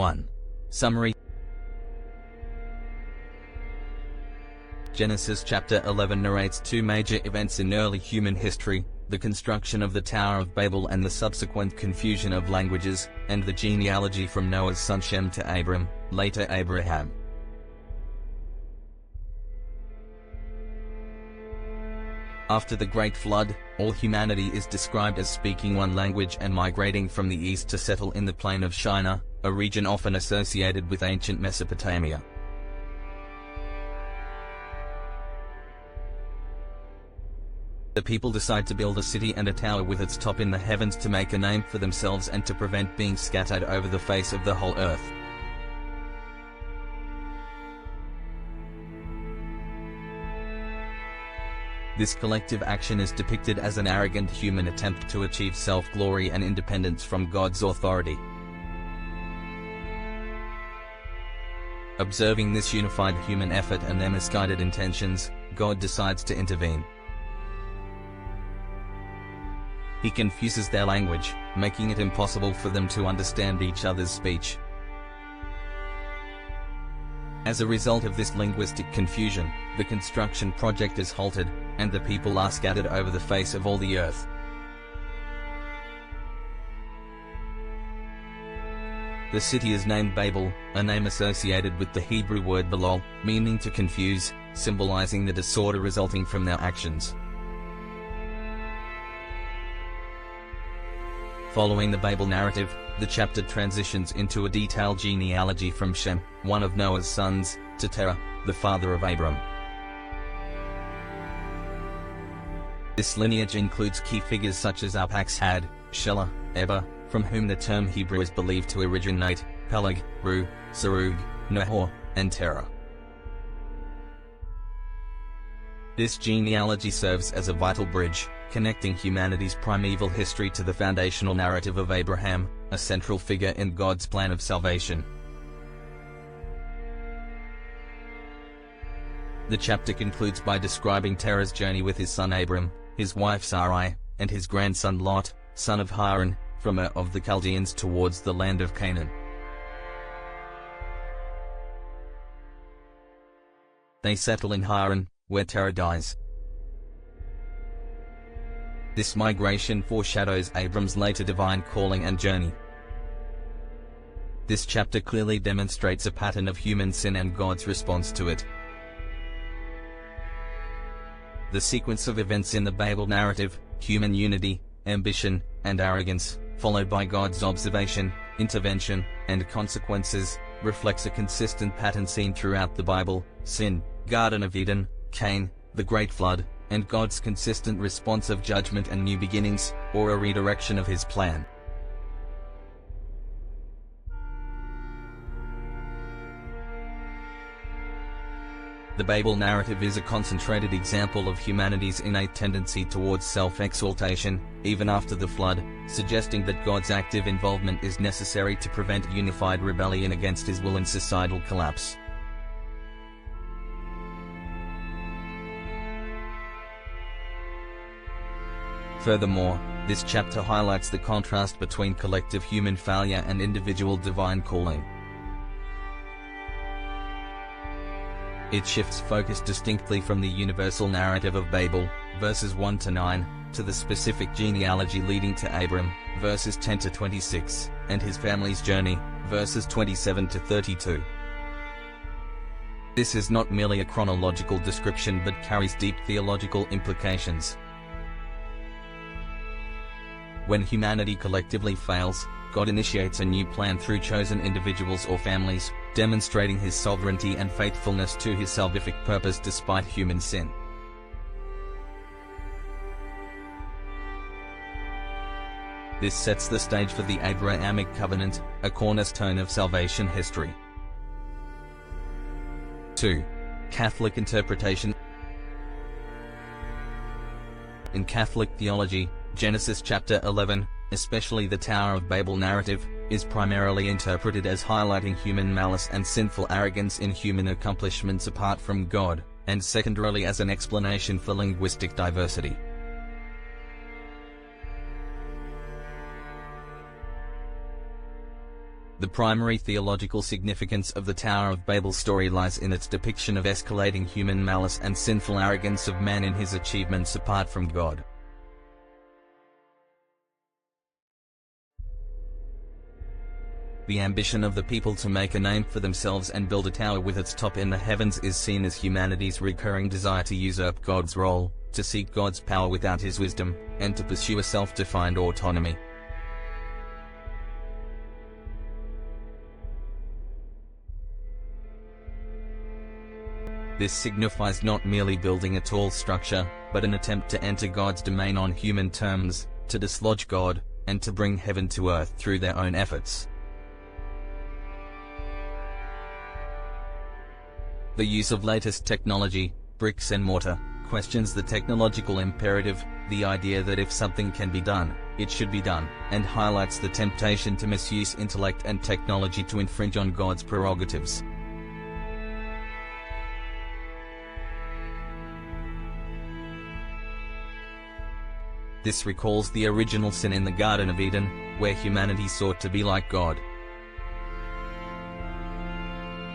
1. Summary. Genesis chapter 11 narrates two major events in early human history: the construction of the Tower of Babel and the subsequent confusion of languages, and the genealogy from Noah's son Shem to Abram, later Abraham. After the Great Flood, all humanity is described as speaking one language and migrating from the east to settle in the plain of Shinar, a region often associated with ancient Mesopotamia. The people decide to build a city and a tower with its top in the heavens to make a name for themselves and to prevent being scattered over the face of the whole earth. This collective action is depicted as an arrogant human attempt to achieve self-glory and independence from God's authority. Observing this unified human effort and their misguided intentions, God decides to intervene. He confuses their language, making it impossible for them to understand each other's speech. As a result of this linguistic confusion, the construction project is halted, and the people are scattered over the face of all the earth. The city is named Babel, a name associated with the Hebrew word balol, meaning to confuse, symbolizing the disorder resulting from their actions. Following the Babel narrative, the chapter transitions into a detailed genealogy from Shem, one of Noah's sons, to Terah, the father of Abram. This lineage includes key figures such as Arpachshad, Shelah, Eber, from whom the term Hebrew is believed to originate, Peleg, Ru, Serug, Nahor, and Terah. This genealogy serves as a vital bridge, connecting humanity's primeval history to the foundational narrative of Abraham, a central figure in God's plan of salvation. The chapter concludes by describing Terah's journey with his son Abram, his wife Sarai, and his grandson Lot, son of Haran, from Ur of the Chaldeans towards the land of Canaan. They settle in Haran, where Terah dies. This migration foreshadows Abram's later divine calling and journey. This chapter clearly demonstrates a pattern of human sin and God's response to it. The sequence of events in the Babel narrative, human unity, ambition, and arrogance, followed by God's observation, intervention, and consequences, reflects a consistent pattern seen throughout the Bible: sin, Garden of Eden, Cain, the Great Flood, and God's consistent response of judgment and new beginnings, or a redirection of His plan. The Babel narrative is a concentrated example of humanity's innate tendency towards self-exaltation, even after the flood, suggesting that God's active involvement is necessary to prevent unified rebellion against His will and societal collapse. Furthermore, this chapter highlights the contrast between collective human failure and individual divine calling. It shifts focus distinctly from the universal narrative of Babel, verses 1 to 9, to the specific genealogy leading to Abram, verses 10 to 26, and his family's journey, verses 27 to 32. This is not merely a chronological description but carries deep theological implications. When humanity collectively fails, God initiates a new plan through chosen individuals or families, demonstrating His sovereignty and faithfulness to His salvific purpose despite human sin. This sets the stage for the Abrahamic covenant, a cornerstone of salvation history. 2. Catholic interpretation. In Catholic theology, Genesis chapter 11, especially the Tower of Babel narrative, is primarily interpreted as highlighting human malice and sinful arrogance in human accomplishments apart from God, and secondarily as an explanation for linguistic diversity. The primary theological significance of the Tower of Babel story lies in its depiction of escalating human malice and sinful arrogance of man in his achievements apart from God. The ambition of the people to make a name for themselves and build a tower with its top in the heavens is seen as humanity's recurring desire to usurp God's role, to seek God's power without his wisdom, and to pursue a self-defined autonomy. This signifies not merely building a tall structure, but an attempt to enter God's domain on human terms, to dislodge God, and to bring heaven to earth through their own efforts. The use of latest technology, bricks and mortar, questions the technological imperative, the idea that if something can be done, it should be done, and highlights the temptation to misuse intellect and technology to infringe on God's prerogatives. This recalls the original sin in the Garden of Eden, where humanity sought to be like God.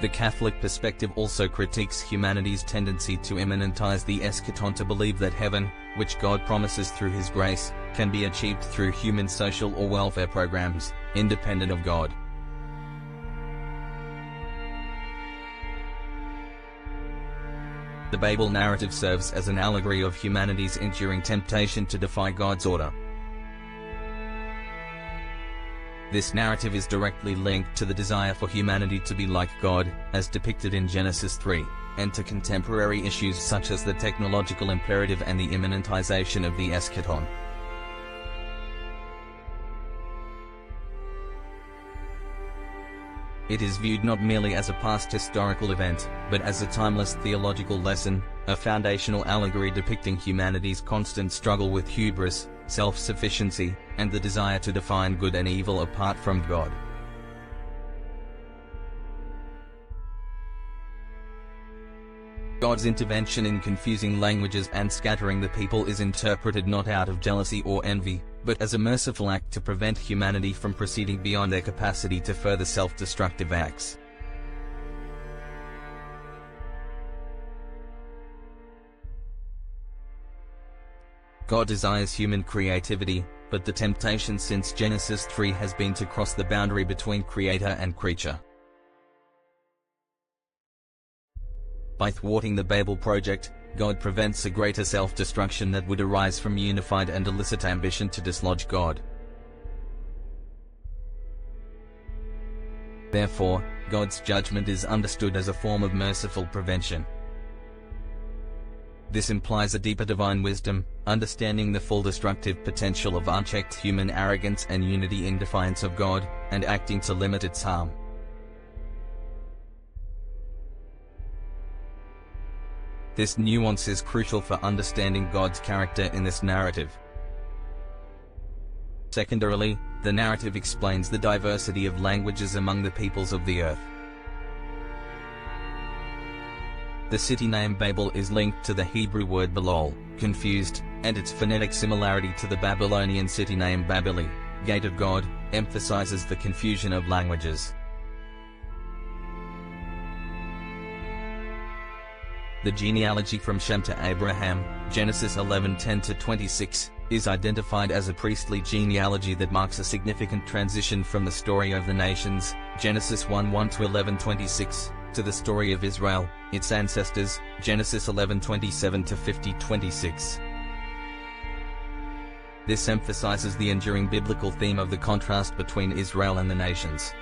The Catholic perspective also critiques humanity's tendency to immanentize the eschaton, to believe that heaven, which God promises through his grace, can be achieved through human social or welfare programs, independent of God. The Babel narrative serves as an allegory of humanity's enduring temptation to defy God's order. This narrative is directly linked to the desire for humanity to be like God, as depicted in Genesis 3, and to contemporary issues such as the technological imperative and the immanentization of the eschaton. It is viewed not merely as a past historical event, but as a timeless theological lesson, a foundational allegory depicting humanity's constant struggle with hubris, self-sufficiency, and the desire to define good and evil apart from God. God's intervention in confusing languages and scattering the people is interpreted not out of jealousy or envy, but as a merciful act to prevent humanity from proceeding beyond their capacity to further self-destructive acts. God desires human creativity, but the temptation since Genesis 3 has been to cross the boundary between creator and creature. By thwarting the Babel project, God prevents a greater self-destruction that would arise from unified and illicit ambition to dislodge God. Therefore, God's judgment is understood as a form of merciful prevention. This implies a deeper divine wisdom, understanding the full destructive potential of unchecked human arrogance and unity in defiance of God, and acting to limit its harm. This nuance is crucial for understanding God's character in this narrative. Secondarily, the narrative explains the diversity of languages among the peoples of the earth. The city name Babel is linked to the Hebrew word Belol, confused, and its phonetic similarity to the Babylonian city name Babili, Gate of God, emphasizes the confusion of languages. The genealogy from Shem to Abraham, Genesis 11:10-26, is identified as a priestly genealogy that marks a significant transition from the story of the nations, Genesis 1:1-11:26, to the story of Israel, its ancestors, Genesis 11:27-50:26. This emphasizes the enduring biblical theme of the contrast between Israel and the nations.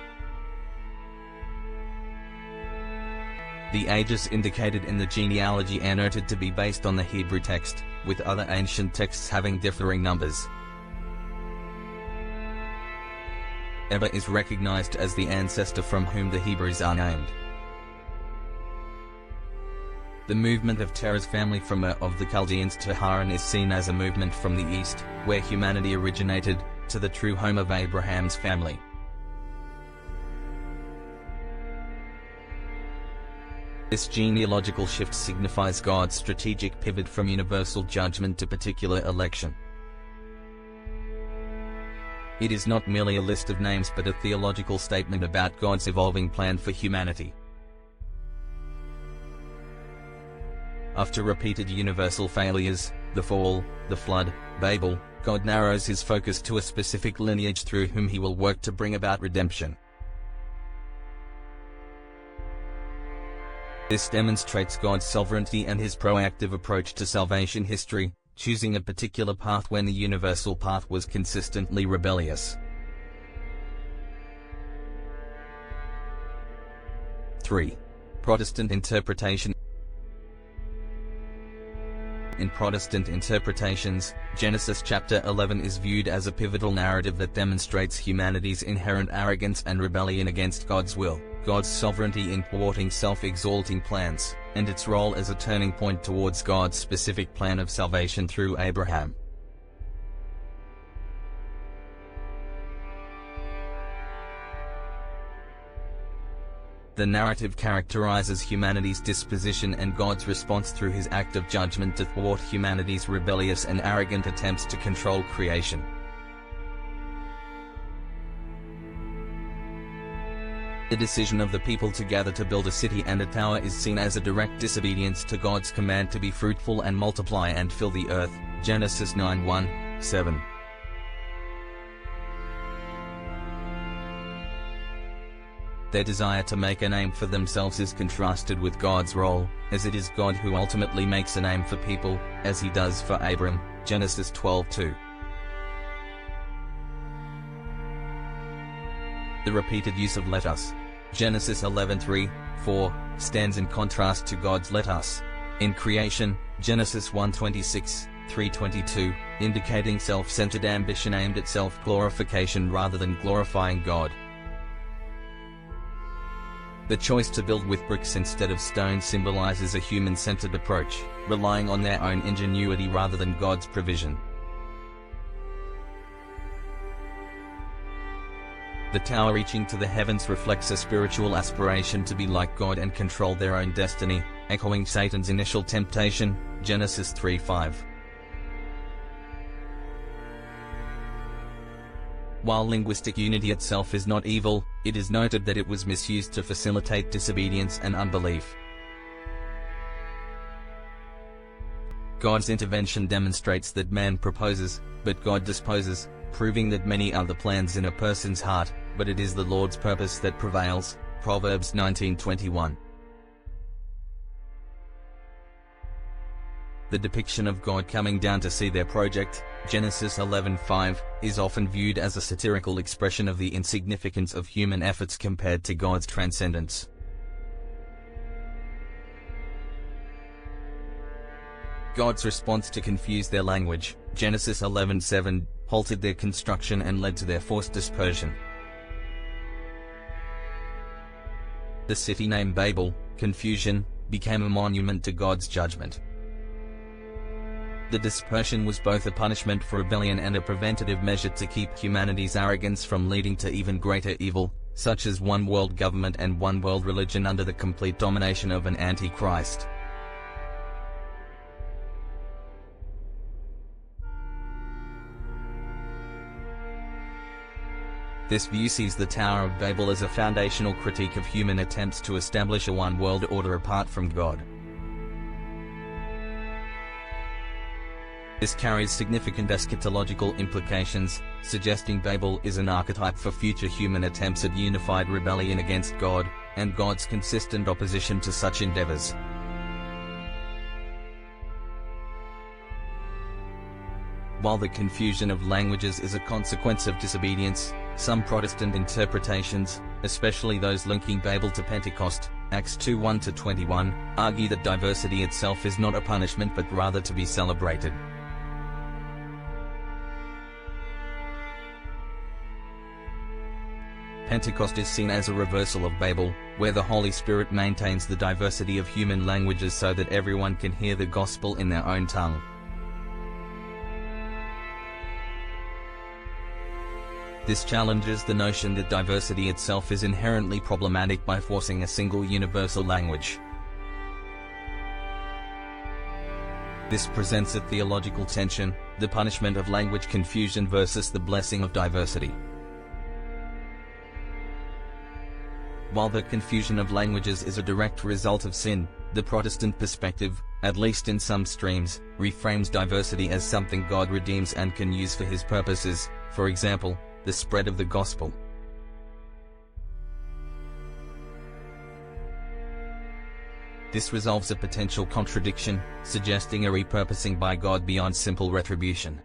The ages indicated in the genealogy are noted to be based on the Hebrew text, with other ancient texts having differing numbers. Eber is recognized as the ancestor from whom the Hebrews are named. The movement of Terah's family from Ur of the Chaldeans to Haran is seen as a movement from the east, where humanity originated, to the true home of Abraham's family. This genealogical shift signifies God's strategic pivot from universal judgment to particular election. It is not merely a list of names but a theological statement about God's evolving plan for humanity. After repeated universal failures, the fall, the flood, Babel, God narrows his focus to a specific lineage through whom he will work to bring about redemption. This demonstrates God's sovereignty and his proactive approach to salvation history, choosing a particular path when the universal path was consistently rebellious. 3. Protestant interpretation. In Protestant interpretations, Genesis chapter 11 is viewed as a pivotal narrative that demonstrates humanity's inherent arrogance and rebellion against God's will, God's sovereignty in thwarting self-exalting plans, and its role as a turning point towards God's specific plan of salvation through Abraham. The narrative characterizes humanity's disposition and God's response through his act of judgment to thwart humanity's rebellious and arrogant attempts to control creation. The decision of the people to gather to build a city and a tower is seen as a direct disobedience to God's command to be fruitful and multiply and fill the earth, Genesis 9:1-7. Their desire to make a name for themselves is contrasted with God's role, as it is God who ultimately makes a name for people, as he does for Abram, Genesis 12:2. The repeated use of "let us," Genesis 11:3-4, stands in contrast to God's "let us" in creation, Genesis 1:26-3:22, indicating self-centered ambition aimed at self-glorification rather than glorifying God. The choice to build with bricks instead of stone symbolizes a human-centered approach, relying on their own ingenuity rather than God's provision. The tower reaching to the heavens reflects a spiritual aspiration to be like God and control their own destiny, echoing Satan's initial temptation, Genesis 3:5. While linguistic unity itself is not evil, it is noted that it was misused to facilitate disobedience and unbelief. God's intervention demonstrates that man proposes, but God disposes, proving that many are the plans in a person's heart, but it is the Lord's purpose that prevails, Proverbs 19:21. The depiction of God coming down to see their project, Genesis 11:5, is often viewed as a satirical expression of the insignificance of human efforts compared to God's transcendence. God's response to confuse their language, Genesis 11:7, halted their construction and led to their forced dispersion. The city name Babel, confusion, became a monument to God's judgment. The dispersion was both a punishment for rebellion and a preventative measure to keep humanity's arrogance from leading to even greater evil, such as one world government and one world religion under the complete domination of an antichrist. This view sees the Tower of Babel as a foundational critique of human attempts to establish a one-world order apart from God. This carries significant eschatological implications, suggesting Babel is an archetype for future human attempts at unified rebellion against God, and God's consistent opposition to such endeavors. While the confusion of languages is a consequence of disobedience, some Protestant interpretations, especially those linking Babel to Pentecost, Acts 2:1-21, argue that diversity itself is not a punishment but rather to be celebrated. Pentecost is seen as a reversal of Babel, where the Holy Spirit maintains the diversity of human languages so that everyone can hear the gospel in their own tongue. This challenges the notion that diversity itself is inherently problematic by forcing a single universal language. This presents a theological tension, the punishment of language confusion versus the blessing of diversity. While the confusion of languages is a direct result of sin, the Protestant perspective, at least in some streams, reframes diversity as something God redeems and can use for his purposes, for example, the spread of the gospel. This resolves a potential contradiction, suggesting a repurposing by God beyond simple retribution.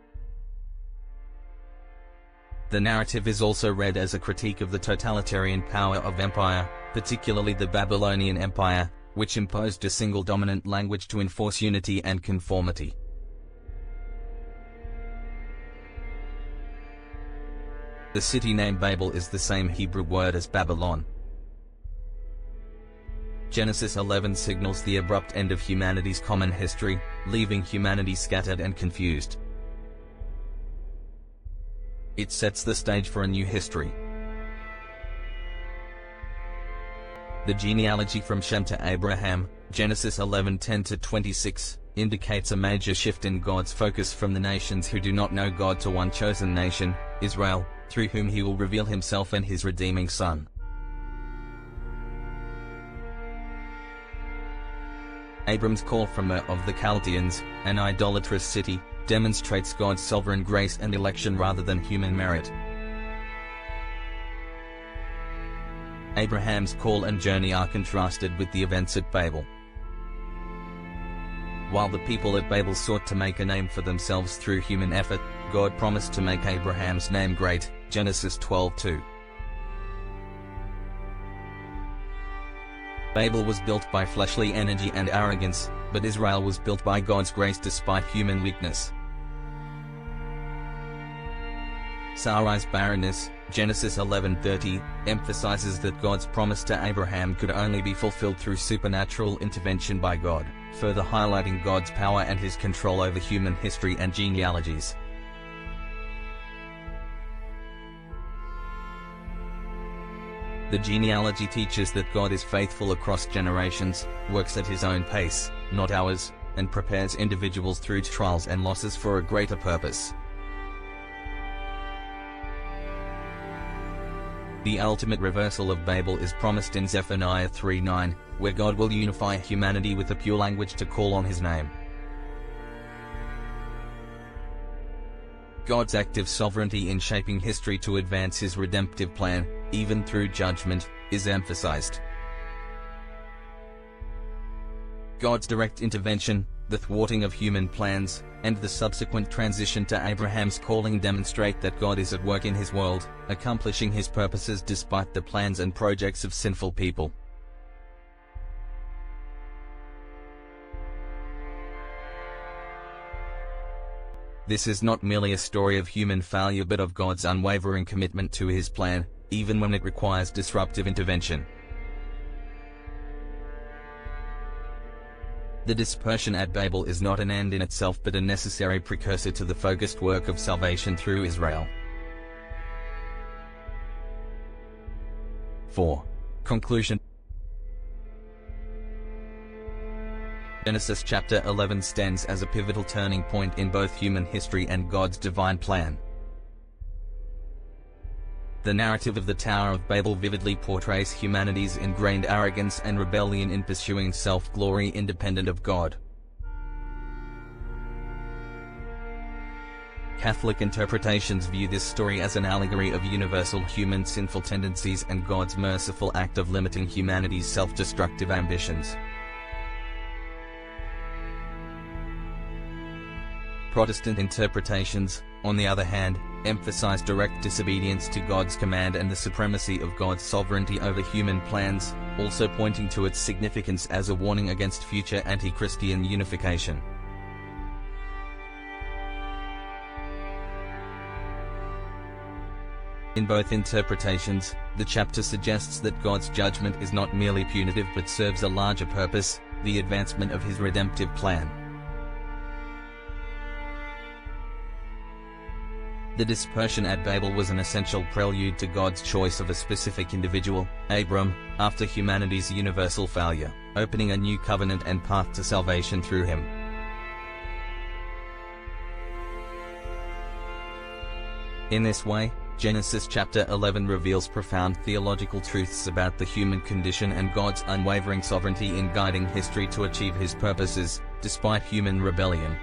The narrative is also read as a critique of the totalitarian power of empire, particularly the Babylonian Empire, which imposed a single dominant language to enforce unity and conformity. The city name Babel is the same Hebrew word as Babylon. Genesis 11 signals the abrupt end of humanity's common history, leaving humanity scattered and confused. It sets the stage for a new history. The genealogy from Shem to Abraham, Genesis 11:10-26, indicates a major shift in God's focus from the nations who do not know God to one chosen nation, Israel, through whom he will reveal himself and his redeeming Son. Abram's call from Ur of the Chaldeans, an idolatrous city, demonstrates God's sovereign grace and election rather than human merit. Abraham's call and journey are contrasted with the events at Babel. While the people at Babel sought to make a name for themselves through human effort, God promised to make Abraham's name great, Genesis 12:2. Babel was built by fleshly energy and arrogance, but Israel was built by God's grace despite human weakness. Sarai's barrenness, Genesis 11:30, emphasizes that God's promise to Abraham could only be fulfilled through supernatural intervention by God, further highlighting God's power and his control over human history and genealogies. The genealogy teaches that God is faithful across generations, works at his own pace, not ours, and prepares individuals through trials and losses for a greater purpose. The ultimate reversal of Babel is promised in Zephaniah 3:9, where God will unify humanity with a pure language to call on his name. God's active sovereignty in shaping history to advance his redemptive plan, even through judgment, is emphasized. God's direct intervention, the thwarting of human plans, and the subsequent transition to Abraham's calling demonstrate that God is at work in his world, accomplishing his purposes despite the plans and projects of sinful people. This is not merely a story of human failure but of God's unwavering commitment to his plan, even when it requires disruptive intervention. The dispersion at Babel is not an end in itself but a necessary precursor to the focused work of salvation through Israel. 4. Conclusion. Genesis chapter 11 stands as a pivotal turning point in both human history and God's divine plan. The narrative of the Tower of Babel vividly portrays humanity's ingrained arrogance and rebellion in pursuing self-glory independent of God. Catholic interpretations view this story as an allegory of universal human sinful tendencies and God's merciful act of limiting humanity's self-destructive ambitions. Protestant interpretations, on the other hand, emphasize direct disobedience to God's command and the supremacy of God's sovereignty over human plans, also pointing to its significance as a warning against future anti-Christian unification. In both interpretations, the chapter suggests that God's judgment is not merely punitive but serves a larger purpose, the advancement of his redemptive plan. The dispersion at Babel was an essential prelude to God's choice of a specific individual, Abram, after humanity's universal failure, opening a new covenant and path to salvation through him. In this way, Genesis chapter 11 reveals profound theological truths about the human condition and God's unwavering sovereignty in guiding history to achieve his purposes, despite human rebellion.